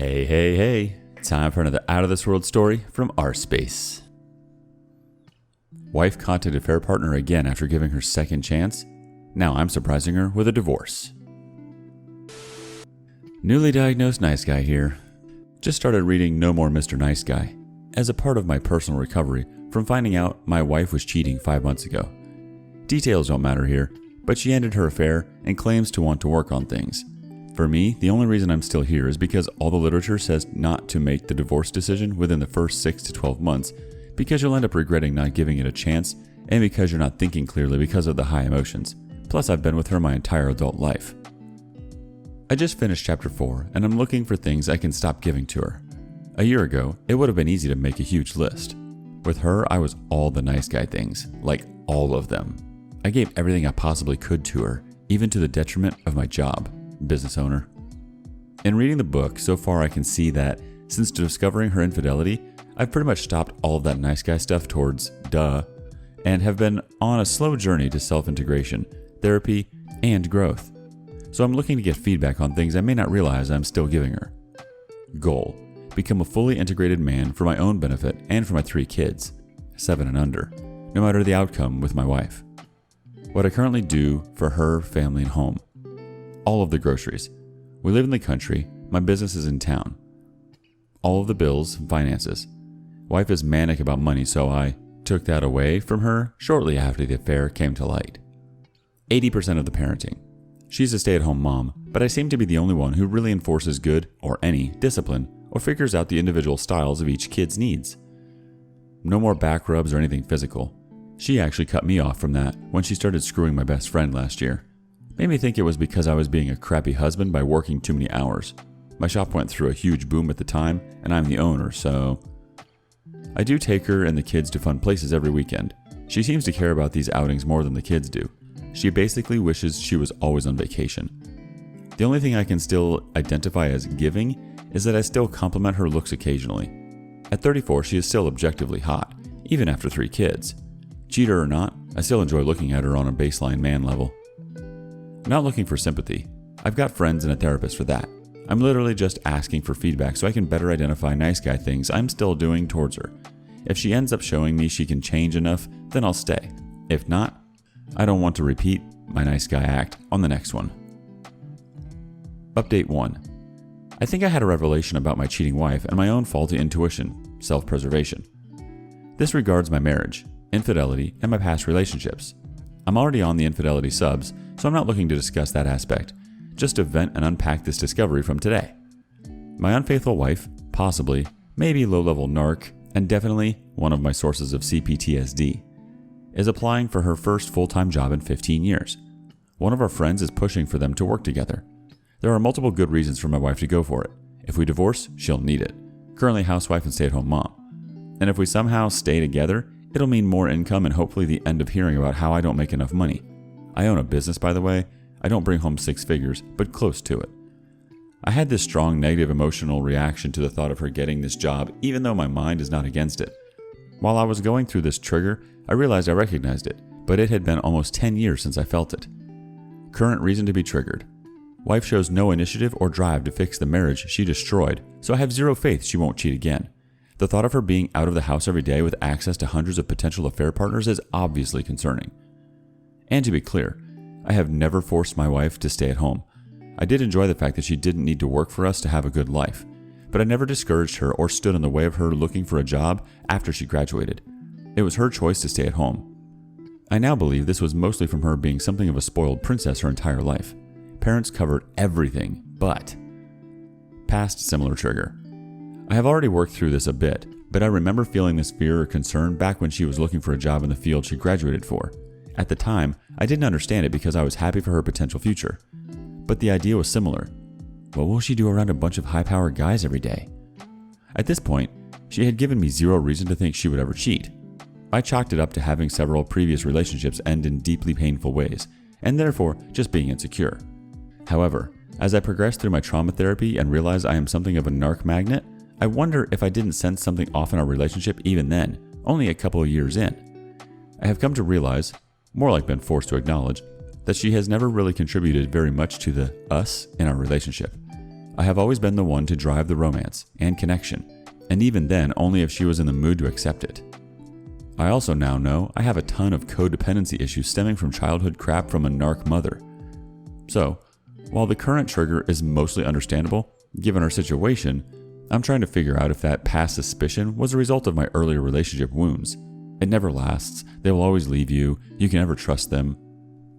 Hey, hey, hey. Time for another out of this world story from rSpace. Wife contacted affair partner again after giving her second chance. Now I'm surprising her with a divorce. Newly diagnosed nice guy here. Just started reading No More Mr. Nice Guy as a part of my personal recovery from finding out my wife was cheating 5 months ago. Details don't matter here, but she ended her affair and claims to want to work on things. For me, the only reason I'm still here is because all the literature says not to make the divorce decision within the first 6 to 12 months because you'll end up regretting not giving it a chance and because you're not thinking clearly because of the high emotions. Plus, I've been with her my entire adult life. I just finished chapter 4 and I'm looking for things I can stop giving to her. A year ago, it would have been easy to make a huge list. With her, I was all the nice guy things, like all of them. I gave everything I possibly could to her, even to the detriment of my job. Business owner. In reading the book, so far I can see that since discovering her infidelity, I've pretty much stopped all of that nice guy stuff towards duh, and have been on a slow journey to self-integration, therapy, and growth. So I'm looking to get feedback on things I may not realize I'm still giving her. Goal: become a fully integrated man for my own benefit and for my 3 kids, 7 and under, no matter the outcome with my wife. What I currently do for her, family, and home. All of the groceries. We live in the country. My business is in town. All of the bills and finances. Wife is manic about money, so I took that away from her shortly after the affair came to light. 80% of the parenting. She's a stay-at-home mom, but I seem to be the only one who really enforces good, or any, discipline, or figures out the individual styles of each kid's needs. No more back rubs or anything physical. She actually cut me off from that when she started screwing my best friend last year. Made me think it was because I was being a crappy husband by working too many hours. My shop went through a huge boom at the time, and I'm the owner, so... I do take her and the kids to fun places every weekend. She seems to care about these outings more than the kids do. She basically wishes she was always on vacation. The only thing I can still identify as giving is that I still compliment her looks occasionally. At 34, she is still objectively hot, even after 3 kids. Cheater or not, I still enjoy looking at her on a baseline man level. I'm not looking for sympathy. I've got friends and a therapist for that. I'm literally just asking for feedback so I can better identify nice guy things I'm still doing towards her. If she ends up showing me she can change enough, then I'll stay. If not, I don't want to repeat my nice guy act on the next one. Update 1. I think I had a revelation about my cheating wife and my own faulty intuition, self-preservation. This regards my marriage, infidelity, and my past relationships. I'm already on the infidelity subs, so I'm not looking to discuss that aspect, just to vent and unpack this discovery from today. My unfaithful wife, possibly, maybe low-level narc, and definitely one of my sources of CPTSD, is applying for her first full-time job in 15 years. One of our friends is pushing for them to work together. There are multiple good reasons for my wife to go for it. If we divorce, she'll need it. Currently housewife and stay-at-home mom. And if we somehow stay together, it'll mean more income and hopefully the end of hearing about how I don't make enough money. I own a business, by the way. I don't bring home 6 figures, but close to it. I had this strong negative emotional reaction to the thought of her getting this job, even though my mind is not against it. While I was going through this trigger, I realized I recognized it, but it had been almost 10 years since I felt it. Current reason to be triggered. Wife shows no initiative or drive to fix the marriage she destroyed, so I have zero faith she won't cheat again. The thought of her being out of the house every day with access to hundreds of potential affair partners is obviously concerning. And to be clear, I have never forced my wife to stay at home. I did enjoy the fact that she didn't need to work for us to have a good life, but I never discouraged her or stood in the way of her looking for a job after she graduated. It was her choice to stay at home. I now believe this was mostly from her being something of a spoiled princess her entire life. Parents covered everything, but... Past similar trigger. I have already worked through this a bit, but I remember feeling this fear or concern back when she was looking for a job in the field she graduated for. At the time, I didn't understand it because I was happy for her potential future. But the idea was similar. What will she do around a bunch of high-powered guys every day? At this point, she had given me zero reason to think she would ever cheat. I chalked it up to having several previous relationships end in deeply painful ways, and therefore just being insecure. However, as I progressed through my trauma therapy and realized I am something of a narc magnet, I wonder if I didn't sense something off in our relationship even then, only a couple of years in. I have come to realize, more like been forced to acknowledge, that she has never really contributed very much to the us in our relationship. I have always been the one to drive the romance and connection, and even then only if she was in the mood to accept it. I also now know I have a ton of codependency issues stemming from childhood crap from a narc mother. So, while the current trigger is mostly understandable, given our situation, I'm trying to figure out if that past suspicion was a result of my earlier relationship wounds. It never lasts, they will always leave you, you can never trust them,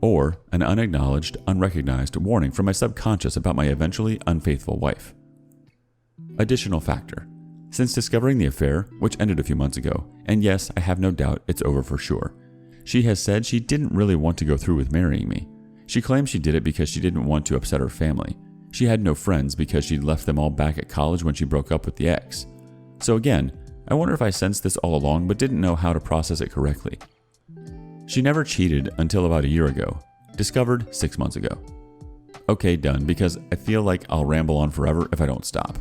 or an unacknowledged, unrecognized warning from my subconscious about my eventually unfaithful wife. Additional factor. Since discovering the affair, which ended a few months ago, and yes, I have no doubt it's over for sure, she has said she didn't really want to go through with marrying me. She claims she did it because she didn't want to upset her family. She had no friends because she'd left them all back at college when she broke up with the ex. So again, I wonder if I sensed this all along but didn't know how to process it correctly. She never cheated until about a year ago. Discovered 6 months ago. Okay, done, because I feel like I'll ramble on forever if I don't stop.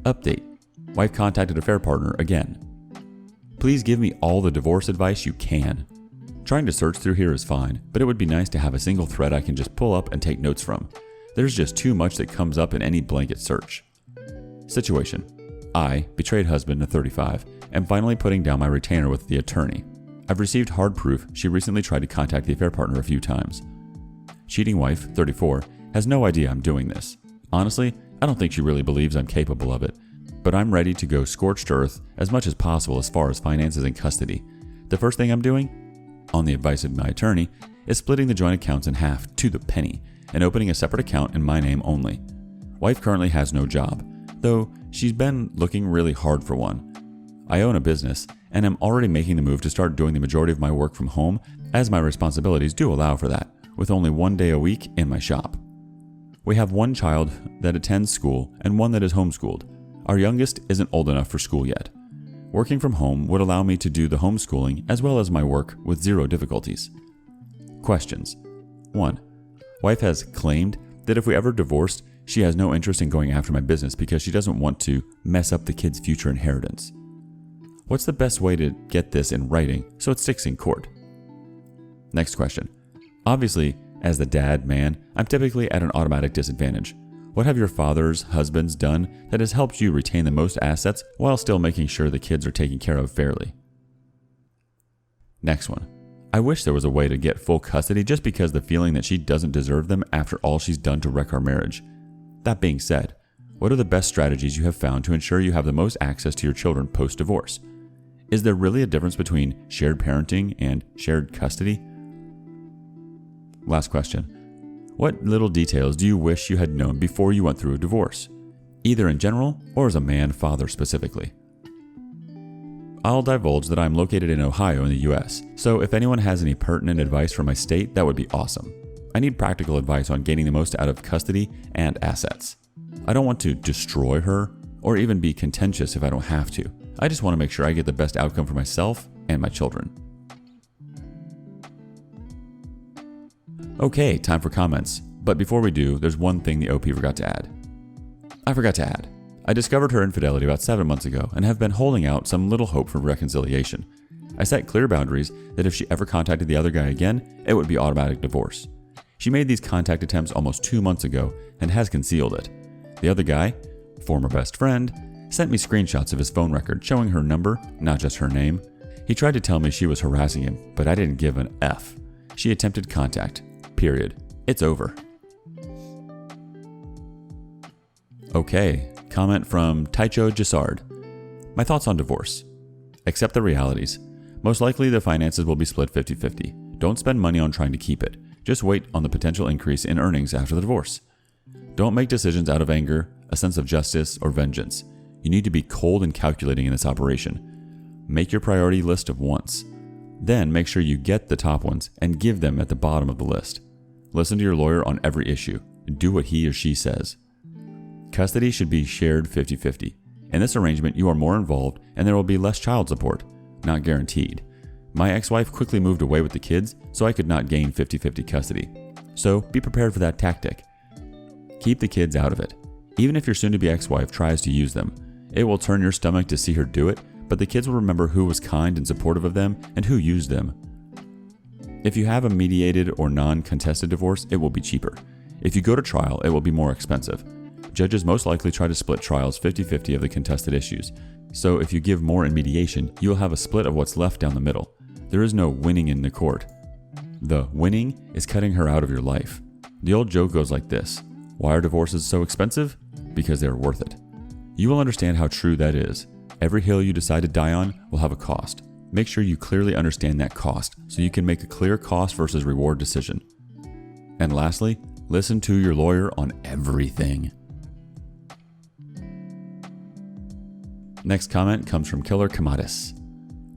Update. Wife contacted affair partner again. Please give me all the divorce advice you can. Trying to search through here is fine, but it would be nice to have a single thread I can just pull up and take notes from. There's just too much that comes up in any blanket search. Situation. I, betrayed husband of 35, am finally putting down my retainer with the attorney. I've received hard proof she recently tried to contact the affair partner a few times. Cheating wife, 34, has no idea I'm doing this. Honestly, I don't think she really believes I'm capable of it, but I'm ready to go scorched earth as much as possible as far as finances and custody. The first thing I'm doing, on the advice of my attorney, is splitting the joint accounts in half to the penny and opening a separate account in my name only. Wife currently has no job, though she's been looking really hard for one. I own a business and am already making the move to start doing the majority of my work from home, as my responsibilities do allow for that, with only 1 day a week in my shop. We have one child that attends school and one that is homeschooled. Our youngest isn't old enough for school yet. Working from home would allow me to do the homeschooling as well as my work with zero difficulties. Questions. 1. Wife has claimed that if we ever divorced, she has no interest in going after my business because she doesn't want to mess up the kids' future inheritance. What's the best way to get this in writing so it sticks in court? Next question. Obviously, as the dad, man, I'm typically at an automatic disadvantage. What have your father's husbands done that has helped you retain the most assets while still making sure the kids are taken care of fairly? Next one. I wish there was a way to get full custody just because the feeling that she doesn't deserve them after all she's done to wreck our marriage. That being said, what are the best strategies you have found to ensure you have the most access to your children post-divorce? Is there really a difference between shared parenting and shared custody? Last question. What little details do you wish you had known before you went through a divorce? Either in general or as a man father specifically. I'll divulge that I'm located in Ohio in the US, so if anyone has any pertinent advice for my state, that would be awesome. I need practical advice on gaining the most out of custody and assets. I don't want to destroy her or even be contentious if I don't have to. I just want to make sure I get the best outcome for myself and my children. Okay, time for comments. But before we do, there's one thing the OP forgot to add. I discovered her infidelity about 7 months ago and have been holding out some little hope for reconciliation. I set clear boundaries that if she ever contacted the other guy again, it would be automatic divorce. She made these contact attempts almost 2 months ago and has concealed it. The other guy, former best friend, sent me screenshots of his phone record showing her number, not just her name. He tried to tell me she was harassing him, but I didn't give an F. She attempted contact. Period. It's over. Okay, comment from Taicho Jasard. My thoughts on divorce. Accept the realities. Most likely the finances will be split 50-50. Don't spend money on trying to keep it. Just wait on the potential increase in earnings after the divorce. Don't make decisions out of anger, a sense of justice, or vengeance. You need to be cold and calculating in this operation. Make your priority list of wants. Then make sure you get the top ones and give them at the bottom of the list. Listen to your lawyer on every issue. Do what he or she says. Custody should be shared 50-50. In this arrangement, you are more involved and there will be less child support. Not guaranteed. My ex-wife quickly moved away with the kids, so I could not gain 50-50 custody. So be prepared for that tactic. Keep the kids out of it. Even if your soon-to-be ex-wife tries to use them, it will turn your stomach to see her do it, but the kids will remember who was kind and supportive of them and who used them. If you have a mediated or non-contested divorce, it will be cheaper. If you go to trial, it will be more expensive. Judges most likely try to split trials 50-50 of the contested issues. So if you give more in mediation, you will have a split of what's left down the middle. There is no winning in the court. The winning is cutting her out of your life. The old joke goes like this: why are divorces so expensive? Because they're worth it. You will understand how true that is. Every hill you decide to die on will have a cost. Make sure you clearly understand that cost so you can make a clear cost versus reward decision. And lastly, listen to your lawyer on everything. Next comment comes from Killer Kamatis.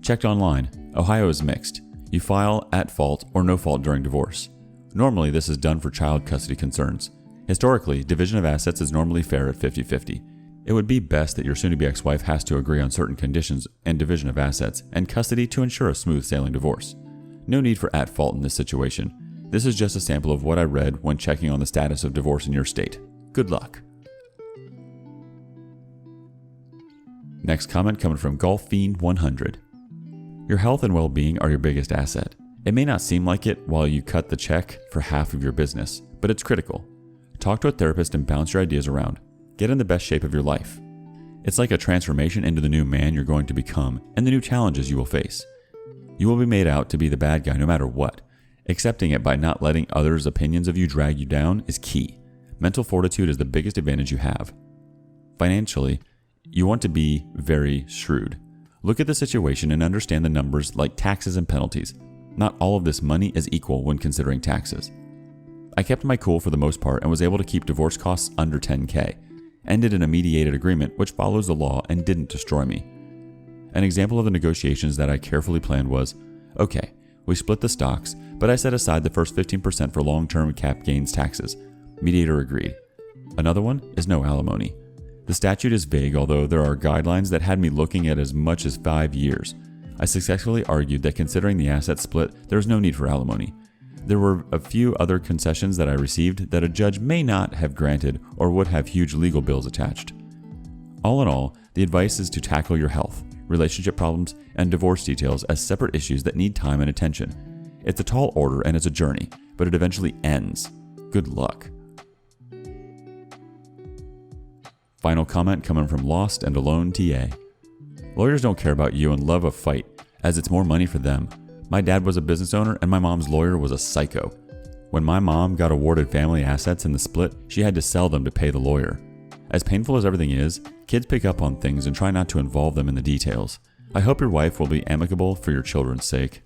Checked online. Ohio is mixed. You file at fault or no fault during divorce. Normally, this is done for child custody concerns. Historically, division of assets is normally fair at 50-50. It would be best that your soon-to-be ex-wife has to agree on certain conditions and division of assets and custody to ensure a smooth sailing divorce. No need for at fault in this situation. This is just a sample of what I read when checking on the status of divorce in your state. Good luck. Next comment coming from GolfFiend100. Your health and well-being are your biggest asset. It may not seem like it while you cut the check for half of your business, but it's critical. Talk to a therapist and bounce your ideas around. Get in the best shape of your life. It's like a transformation into the new man you're going to become and the new challenges you will face. You will be made out to be the bad guy no matter what. Accepting it by not letting others' opinions of you drag you down is key. Mental fortitude is the biggest advantage you have. Financially, you want to be very shrewd. Look at the situation and understand the numbers like taxes and penalties. Not all of this money is equal when considering taxes. I kept my cool for the most part and was able to keep divorce costs under $10,000. Ended in a mediated agreement which follows the law and didn't destroy me. An example of the negotiations that I carefully planned was, okay, we split the stocks, but I set aside the first 15% for long-term cap gains taxes. Mediator agreed. Another one is no alimony. The statute is vague, although there are guidelines that had me looking at as much as 5 years. I successfully argued that considering the asset split, there is no need for alimony. There were a few other concessions that I received that a judge may not have granted or would have huge legal bills attached. All in all, the advice is to tackle your health, relationship problems, and divorce details as separate issues that need time and attention. It's a tall order and it's a journey, but it eventually ends. Good luck. Final comment coming from Lost and Alone TA. Lawyers don't care about you and love a fight, as it's more money for them. My dad was a business owner and my mom's lawyer was a psycho. When my mom got awarded family assets in the split, she had to sell them to pay the lawyer. As painful as everything is, kids pick up on things and try not to involve them in the details. I hope your wife will be amicable for your children's sake.